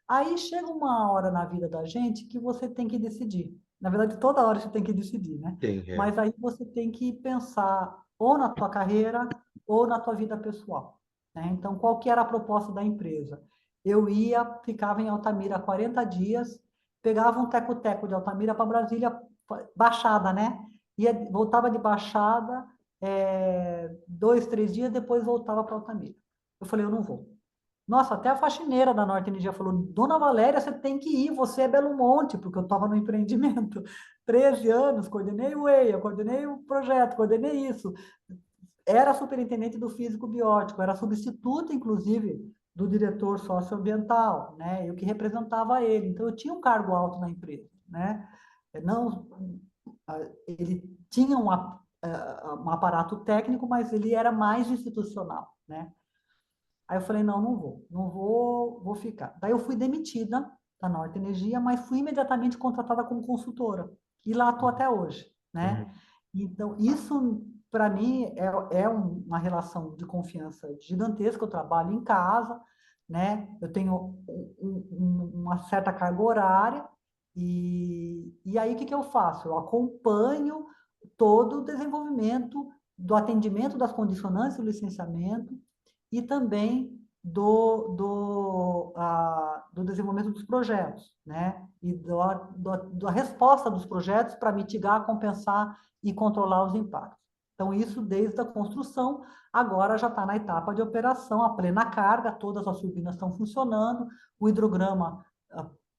Aí chega uma hora na vida da gente que você tem que decidir. Na verdade, toda hora você tem que decidir, né? Tem, Mas aí você tem que pensar ou na tua carreira ou na tua vida pessoal, né? Então, qual que era a proposta da empresa? Eu ia, ficava em Altamira 40 dias, pegava um teco-teco de Altamira para Brasília, Baixada, né? Voltava de Baixada, 2, 3 dias, depois voltava para Altamira. Eu falei, eu não vou. Nossa, até a faxineira da Norte Energia falou: Dona Valéria, você tem que ir, você é Belo Monte, porque eu estava no empreendimento. 13 anos, coordenei o EIA, coordenei o projeto, coordenei isso. Era superintendente do físico biótico, era substituta, inclusive, do diretor socioambiental, né? Eu que representava ele. Então, eu tinha um cargo alto na empresa, né? Não, ele tinha um aparato técnico, mas ele era mais institucional, né? Aí eu falei, não, não vou, não vou, vou ficar. Daí eu fui demitida da Norte Energia, mas fui imediatamente contratada como consultora. E lá estou até hoje, né? Uhum. Então, isso, para mim, é uma relação de confiança gigantesca. Eu trabalho em casa, né? Eu tenho uma certa carga horária. E aí, o que que eu faço? Eu acompanho todo o desenvolvimento do atendimento das condicionantes do licenciamento e também do desenvolvimento dos projetos, né? e da resposta dos projetos para mitigar, compensar e controlar os impactos. Então, isso desde a construção, agora já está na etapa de operação, a plena carga, todas as turbinas estão funcionando, o hidrograma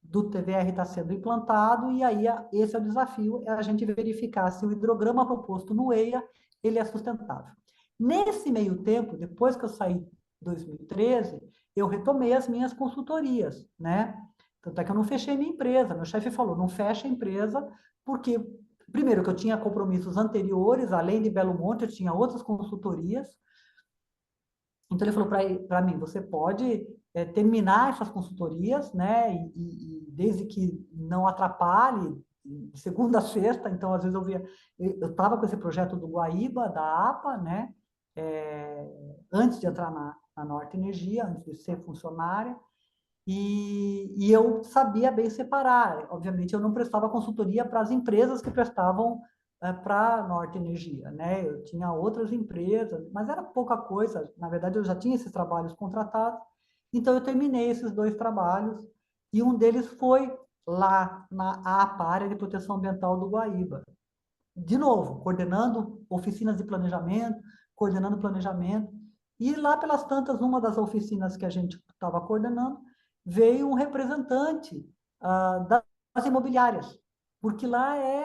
do TVR está sendo implantado, e aí esse é o desafio, é a gente verificar se o hidrograma proposto no EIA, ele é sustentável. Nesse meio tempo, depois que eu saí em 2013, eu retomei as minhas consultorias, né? Tanto é que eu não fechei minha empresa. Meu chefe falou, não fecha a empresa, porque, primeiro, que eu tinha compromissos anteriores, além de Belo Monte, eu tinha outras consultorias. Então, ele falou para mim, você pode terminar essas consultorias, né? E desde que não atrapalhe, de segunda a sexta. Então, às vezes, eu estava com esse projeto do Guaíba, da APA, né? Antes de entrar na Norte Energia, antes de ser funcionária. E eu sabia bem separar. Obviamente, eu não prestava consultoria para as empresas que prestavam para a Norte Energia, né? Eu tinha outras empresas, mas era pouca coisa. Na verdade, eu já tinha esses trabalhos contratados, então eu terminei esses 2 trabalhos, e um deles foi lá na APA, Área de Proteção Ambiental do Guaíba. De novo, coordenando oficinas de planejamento, coordenando planejamento, e lá pelas tantas, numa das oficinas que a gente estava coordenando, veio um representante das imobiliárias, porque lá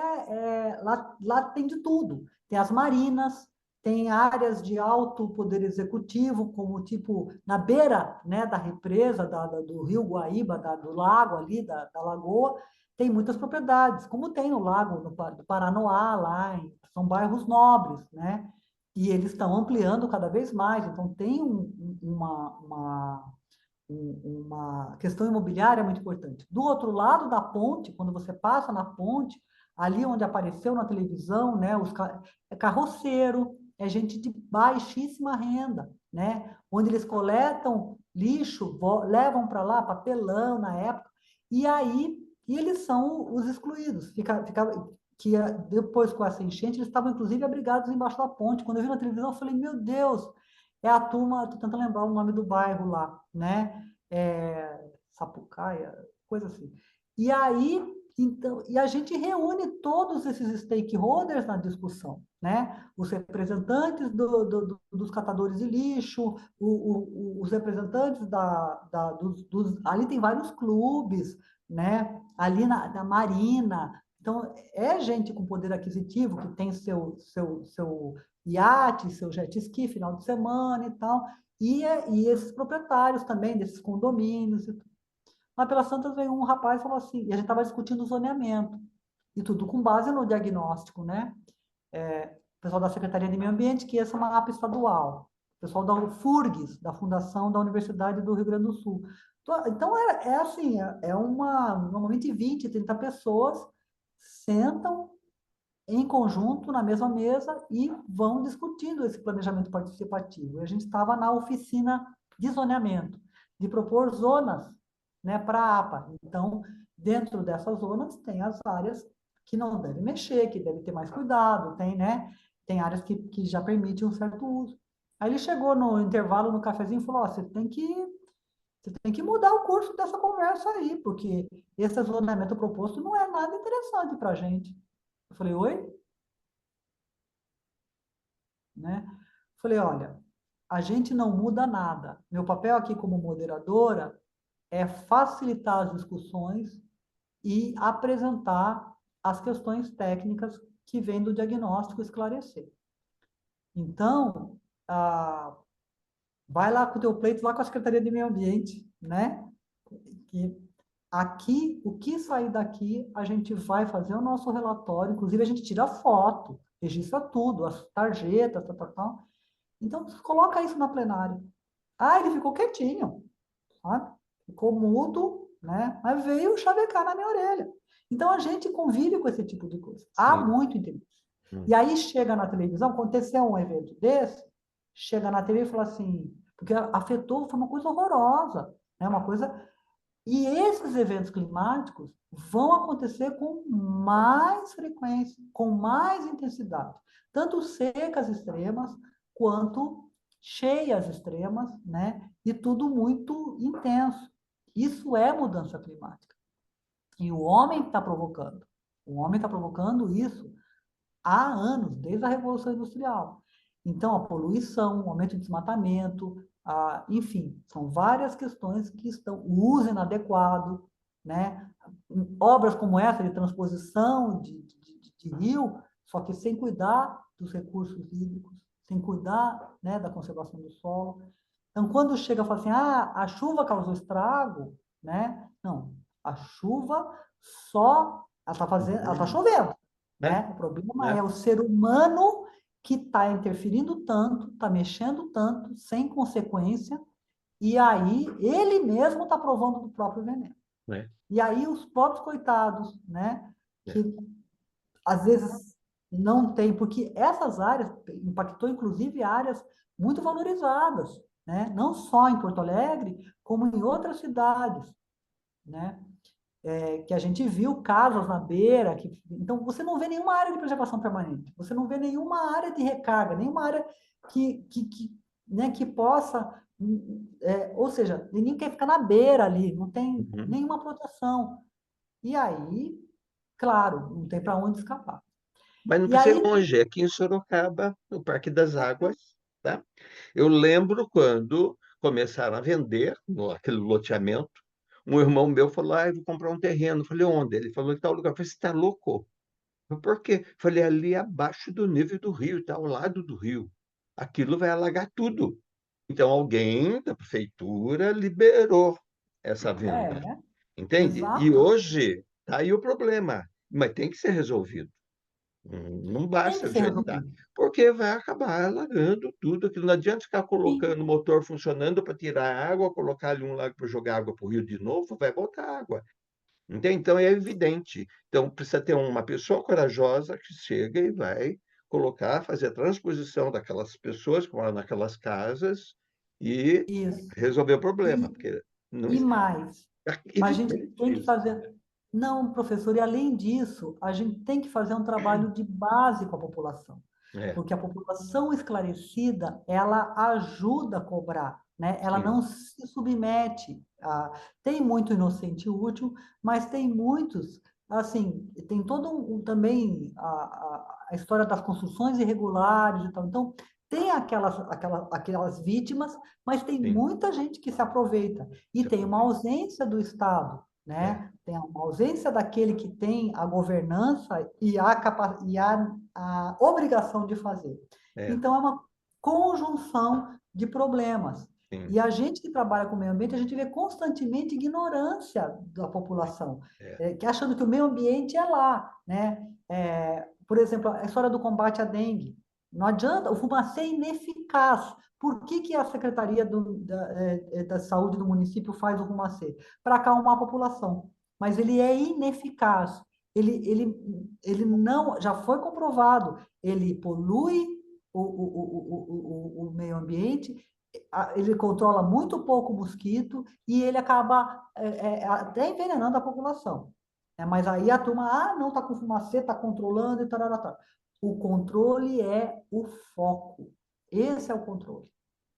tem de tudo. Tem as marinas, tem áreas de alto poder executivo, como tipo na beira, né, da represa do rio Guaíba, do lago ali, da lagoa, tem muitas propriedades, como tem no lago do Paranoá, lá são bairros nobres, né? E eles estão ampliando cada vez mais, então tem uma questão imobiliária muito importante. Do outro lado da ponte, quando você passa na ponte, ali onde apareceu na televisão, né, é carroceiro, é gente de baixíssima renda, né, onde eles coletam lixo, levam para lá papelão na época, e eles são os excluídos. Que depois com essa enchente, eles estavam inclusive abrigados embaixo da ponte. Quando eu vi na televisão, eu falei, meu Deus, é a turma, estou tentando lembrar o nome do bairro lá, né? Sapucaia, coisa assim. E aí, então, e a gente reúne todos esses stakeholders na discussão, né? Os representantes dos catadores de lixo, os representantes ali tem vários clubes, né? Ali na Marina. Então, é gente com poder aquisitivo que tem seu iate, seu jet ski, final de semana e tal, e esses proprietários também desses condomínios. Mas pelas tantas veio um rapaz e falou assim, e a gente estava discutindo o zoneamento, e tudo com base no diagnóstico, né? O pessoal da Secretaria de Meio Ambiente, que essa é uma APA estadual, o pessoal da FURGS, da Fundação da Universidade do Rio Grande do Sul. Então, assim, normalmente 20, 30 pessoas sentam em conjunto, na mesma mesa, e vão discutindo esse planejamento participativo. E a gente estava na oficina de zoneamento, de propor zonas, né, para a APA. Então, dentro dessas zonas, tem as áreas que não devem mexer, que devem ter mais cuidado, tem áreas que já permitem um certo uso. Aí ele chegou no intervalo, no cafezinho, e falou, você tem que mudar o curso dessa conversa aí, porque esse zoneamento proposto não é nada interessante para a gente. Eu falei, oi? Né? Falei, olha, a gente não muda nada. Meu papel aqui como moderadora é facilitar as discussões e apresentar as questões técnicas que vêm do diagnóstico esclarecer. Então, vai lá com o teu pleito, lá com a Secretaria de Meio Ambiente, né? Que aqui, o que sair daqui, a gente vai fazer o nosso relatório, inclusive a gente tira foto, registra tudo, as tarjetas, tal. Então, coloca isso na plenária. Ah, ele ficou quietinho, sabe? Ficou mudo, né? Mas veio chavecar na minha orelha. Então, a gente convive com esse tipo de coisa. Há Sim. muito interesse. E aí chega na televisão, aconteceu um evento desse, chega na TV e fala assim, porque afetou, foi uma coisa horrorosa, né? Uma coisa. E esses eventos climáticos vão acontecer com mais frequência, com mais intensidade, tanto secas extremas quanto cheias extremas, né? E tudo muito intenso. Isso é mudança climática. E o homem está provocando. O homem está provocando isso há anos, desde a Revolução Industrial. Então, a poluição, o aumento de desmatamento, enfim, são várias questões que estão, o uso inadequado, né? Obras como essa de transposição de rio, só que sem cuidar dos recursos hídricos, sem cuidar, né, da conservação do solo. Então, quando chega e fala assim, a chuva causou estrago, né? Não, a chuva só, ela está fazendo, ela está Uhum. chovendo, Né? né? O problema Né? é o ser humano que está interferindo tanto, está mexendo tanto, sem consequência, e aí ele mesmo está provando do próprio veneno. Né? E aí os próprios coitados, né? Né? Que às vezes não tem, porque essas áreas impactou inclusive áreas muito valorizadas, né? Não só em Porto Alegre, como em outras cidades, né? Que a gente viu casas na beira, então você não vê nenhuma área de preservação permanente, você não vê nenhuma área de recarga, nenhuma área né, que possa, ou seja, ninguém quer ficar na beira ali, não tem Uhum. nenhuma proteção. E aí, claro, não tem para onde escapar. Mas não E precisa ir aí, longe, aqui em Sorocaba, no Parque das Águas, tá? Eu lembro quando começaram a vender aquele loteamento, um irmão meu falou, eu vou comprar um terreno. Eu falei, onde? Ele falou, em tal lugar. Eu falei, você está louco? Eu, por quê? Eu falei, ali abaixo do nível do rio, está ao lado do rio. Aquilo vai alagar tudo. Então, alguém da prefeitura liberou essa venda, é, entende? E exato, hoje está aí o problema, mas tem que ser resolvido. Não tem que basta do ser jeito que está, resolvido. porque vai acabar alagando tudo. Aquilo não adianta ficar Sim, colocando o motor funcionando para tirar água, colocar ali um lago para jogar água para o rio de novo, vai voltar água. Entende? Então é evidente. Então precisa ter uma pessoa corajosa que chega e vai colocar, fazer a transposição daquelas pessoas que moram naquelas casas e isso. resolver o problema, E, porque não, e mais, é mas a gente evidente tem que isso. fazer. Não, professor, e além disso, a gente tem que fazer um trabalho de base com a população, É, porque a população esclarecida, ela ajuda a cobrar, né? Ela sim, não se submete a... Tem muito inocente útil, mas tem muitos, assim, tem todo também a história das construções irregulares e tal. Então, tem aquelas vítimas, mas tem sim, muita gente que se aproveita. E se tem uma aproveita. ausência do Estado, É, né? Tem uma ausência daquele que tem a governança e a obrigação de fazer. é, Então, é uma conjunção de problemas. sim, E a gente que trabalha com o meio ambiente, a gente vê constantemente ignorância da população, é, que achando que o meio ambiente é lá, né? Por exemplo, a história do combate à dengue. Não adianta, o fumacê é ineficaz. Por que a Secretaria da Saúde do município faz o fumacê? Para acalmar a população. Mas ele é ineficaz. Ele não, já foi comprovado, ele polui o meio ambiente, ele controla muito pouco o mosquito e ele acaba até envenenando a população. Mas aí a turma, não, está com fumacê, está controlando e tal. O controle é o foco. Esse é o controle.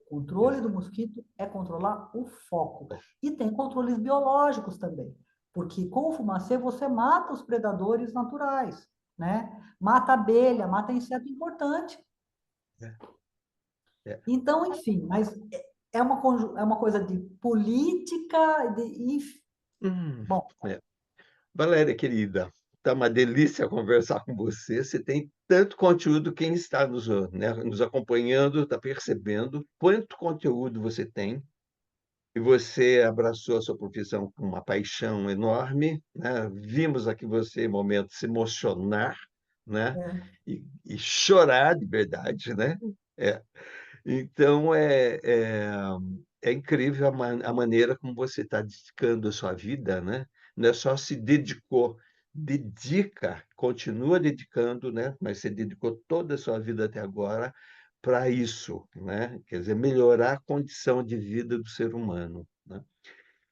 O controle do exato. mosquito é controlar o foco. E tem controles biológicos também, porque com o fumacê você mata os predadores naturais, né? Mata abelha, mata inseto importante. É, é. Então, enfim, mas é uma coisa de política, Hum, bom, é. Valéria, querida, tá uma delícia conversar com você. Você tem tanto conteúdo, quem está nos acompanhando está percebendo quanto conteúdo você tem. E você abraçou a sua profissão com uma paixão enorme, né? Vimos aqui você, em momentos, se emocionar, né? é, E chorar de verdade, né? É. Então, é incrível a maneira como você está dedicando a sua vida, né? Não é só se dedicou, dedica, continua dedicando, né? Mas você dedicou toda a sua vida até agora para isso, né? Quer dizer, melhorar a condição de vida do ser humano, né?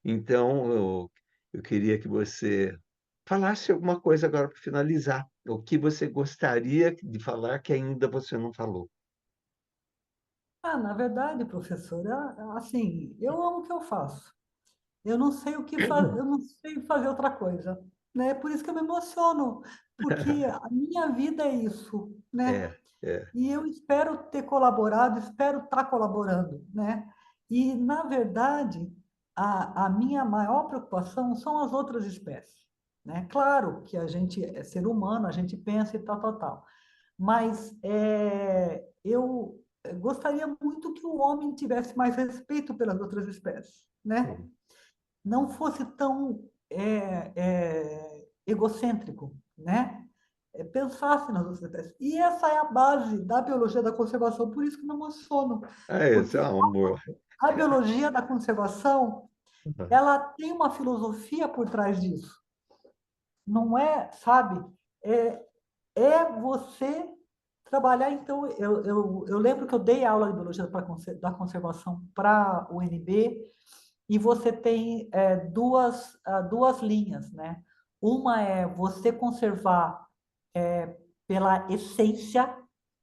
Então, eu queria que você falasse alguma coisa agora para finalizar. O que você gostaria de falar que ainda você não falou? na verdade, professora, assim, eu amo o que eu faço. Eu não sei o que fazer, eu não sei fazer outra coisa. né? Por isso que eu me emociono, porque a minha vida é isso, né? É, é, E eu espero ter colaborado, espero estar colaborando, né? E, na verdade, a minha maior preocupação são as outras espécies, né? Claro que a gente é ser humano, a gente pensa e tal, tal, tal. Mas eu gostaria muito que o homem tivesse mais respeito pelas outras espécies, né? sim. Não fosse tão egocêntrico, né? Pensasse nas outras espécies. E essa é a base da biologia da conservação, por isso que me emociono, Ah, esse é porque um amor. a biologia da conservação, ela tem uma filosofia por trás disso. Não é, sabe? É, é você trabalhar. Então, eu lembro que eu dei aula de biologia da conservação para o UNB, e você tem duas linhas, né? Uma é você conservar pela essência,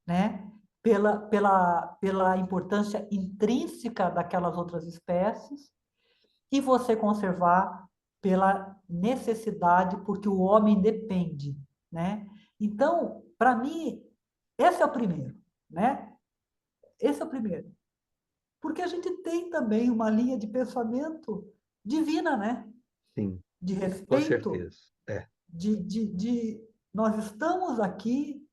né? Pela importância intrínseca daquelas outras espécies, e você conservar pela necessidade, porque o homem depende, né? Então, para mim, esse é o primeiro, né? Esse é o primeiro. Porque a gente tem também uma linha de pensamento divina, né? Sim, De com respeito, certeza. É, nós estamos aqui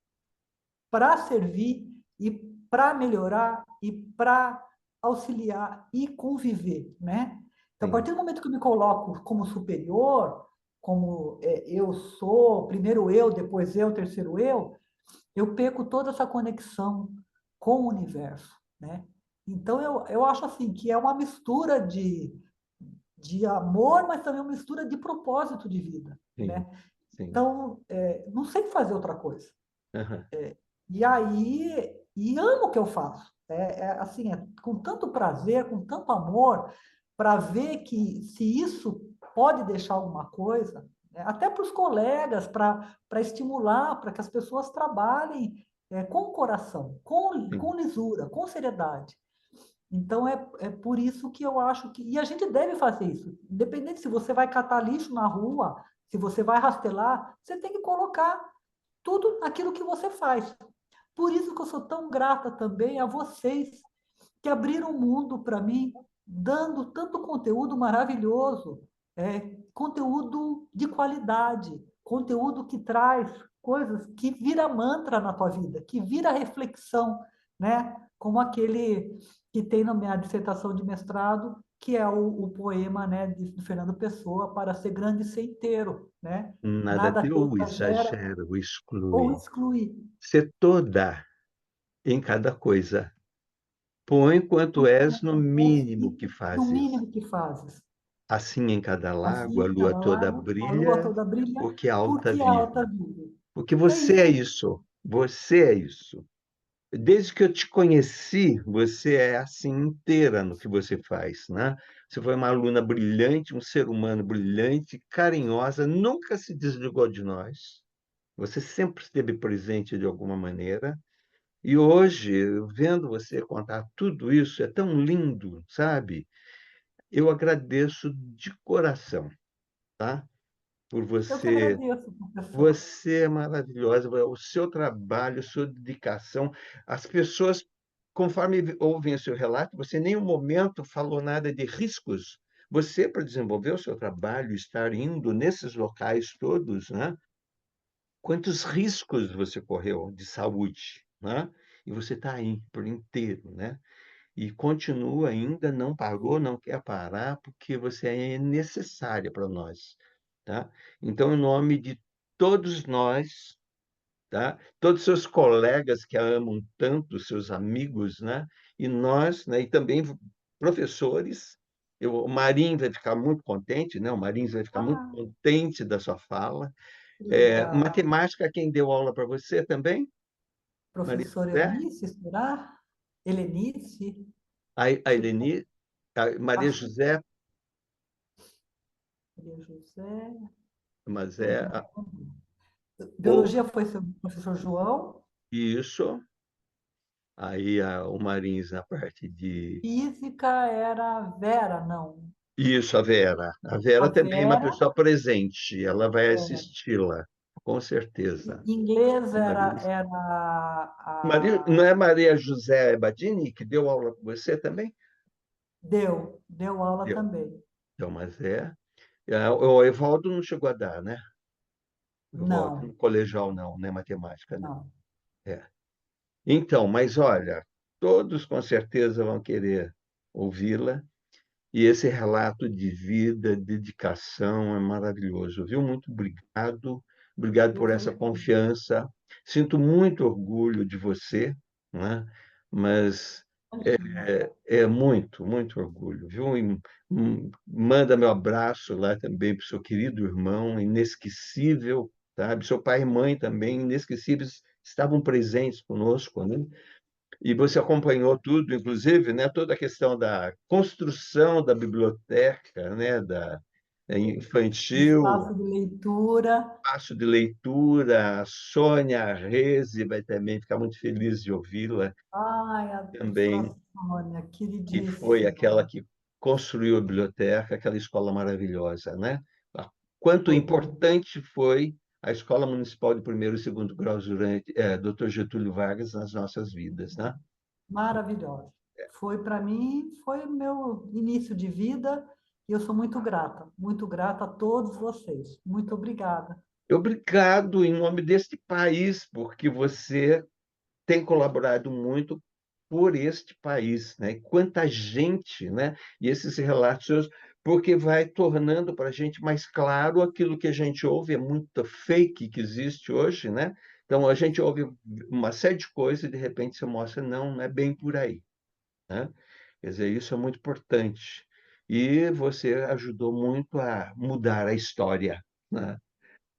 para servir e para melhorar e para auxiliar e conviver, né? Então, a sim, partir do momento que eu me coloco como superior, como eu sou, primeiro eu, depois eu, terceiro eu perco toda essa conexão com o universo, né? Então, eu acho assim que é uma mistura de amor, mas também uma mistura de propósito de vida, sim, né? sim. Então, não sei fazer outra coisa. Aham, E aí, e amo o que eu faço. Assim, com tanto prazer, com tanto amor, para ver que se isso pode deixar alguma coisa, né, até para os colegas, para estimular, para que as pessoas trabalhem com coração, sim. com lisura, com seriedade. Então, é por isso que eu acho que. E a gente deve fazer isso. Independente se você vai catar lixo na rua, se você vai rastelar, você tem que colocar tudo aquilo que você faz. Por isso que eu sou tão grata também a vocês que abriram o mundo para mim, dando tanto conteúdo maravilhoso, conteúdo de qualidade, conteúdo que traz coisas que vira mantra na tua vida, que vira reflexão, né? Como aquele que tem na minha dissertação de mestrado, que é o poema, né, de Fernando Pessoa, para ser grande e ser inteiro, né? Nada Nada teu exagera exagera ou ou exclui. exclui. Ser toda em cada coisa. Põe quanto és no mínimo que No fazes. mínimo que fazes. Assim em cada lago, a Assim, lua cada toda lago, a lua brilha, toda brilha, porque alta porque a alta vive. vive. Porque É você é isso. isso. Você é isso. Desde que eu te conheci, você é assim inteira no que você faz, né? Você foi uma aluna brilhante, um ser humano brilhante, carinhosa, nunca se desligou de nós. Você sempre esteve presente de alguma maneira. E hoje, vendo você contar tudo isso, é tão lindo, sabe? Eu agradeço de coração, tá? Por Eu que você. agradeço, professor. Você é maravilhosa, o seu trabalho, a sua dedicação. As pessoas, conforme ouvem o seu relato, você em nenhum momento falou nada de riscos. Você, para desenvolver o seu trabalho, estar indo nesses locais todos, né? Quantos riscos você correu de saúde, né? E você está aí por inteiro, né? E continua ainda, não parou, não quer parar, porque você é necessária para nós, tá? Então, em nome de todos nós, tá? Todos seus colegas que a amam tanto, seus amigos, né? E nós, né? E também professores. O Marinho vai ficar muito contente, né? O Marinho vai ficar muito Ah, contente da sua fala. que legal. Matemática, quem deu aula para você também? Maria Professor José? Eunice, será? Helenice? A Deixa eu ver. Eleni, a Maria Acho que José, Maria José. mas Eu é não lembro. ou Biologia foi seu professor João. isso. Aí o Marins na parte de Física era Vera, não. Isso, a Vera. A A Vera também é uma Vera, pessoa presente, ela vai é, assisti-la, com certeza. inglês Maria, era Não é Maria José Badini que deu aula com você também? deu aula Deu. também. Então, mas o Evaldo não chegou a dar, né? O Evaldo no Não, colegial não, né? Matemática não. não. É. Então, mas olha, todos com certeza vão querer ouvi-la. E esse relato de vida, dedicação é maravilhoso, viu? Muito obrigado, obrigado Eu por que essa agradeço. confiança. Sinto muito orgulho de você, né? Mas Imagina. é muito, muito orgulho, viu? E, manda meu abraço lá também para o seu querido irmão, inesquecível, sabe? Seu pai e mãe também, inesquecíveis, estavam presentes conosco, né? E você acompanhou tudo, inclusive, né, toda a questão da construção da biblioteca, né, infantil, Espaço de leitura. espaço de leitura. A Sônia Reze vai também ficar muito feliz de ouvi-la Ai, a também, professora Sônia, que foi aquela queridíssima. que construiu a biblioteca, aquela escola maravilhosa, né? Quanto Foi importante foi a Escola Municipal de Primeiro e Segundo Grau durante Dr. Getúlio Vargas nas nossas vidas, né? maravilhosa. Foi para mim, foi meu início de vida e eu sou muito grata a todos vocês. Muito obrigada. Obrigado em nome deste país, porque você tem colaborado muito por este país, né? E quanta gente, né? E esses relatos seus, porque vai tornando para a gente mais claro aquilo que a gente ouve, é muita fake que existe hoje, né? Então a gente ouve uma série de coisas e de repente você mostra, não, não é bem por aí, né? Quer dizer, isso é muito importante. E você ajudou muito a mudar a história, né?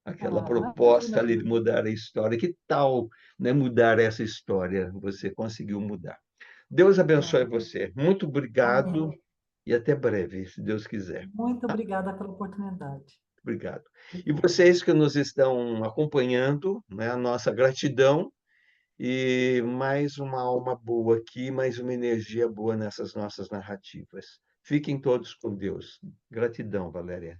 Aquela Ah, proposta imagina, ali de mudar a história. Que tal, né, mudar essa história? Você conseguiu mudar. Deus abençoe não. você. Muito obrigado Amém. e até breve, se Deus quiser. Muito obrigada pela oportunidade. Obrigado. E vocês que nos estão acompanhando, né, a nossa gratidão e mais uma alma boa aqui, mais uma energia boa nessas nossas narrativas. Fiquem todos com Deus. Gratidão, Valéria.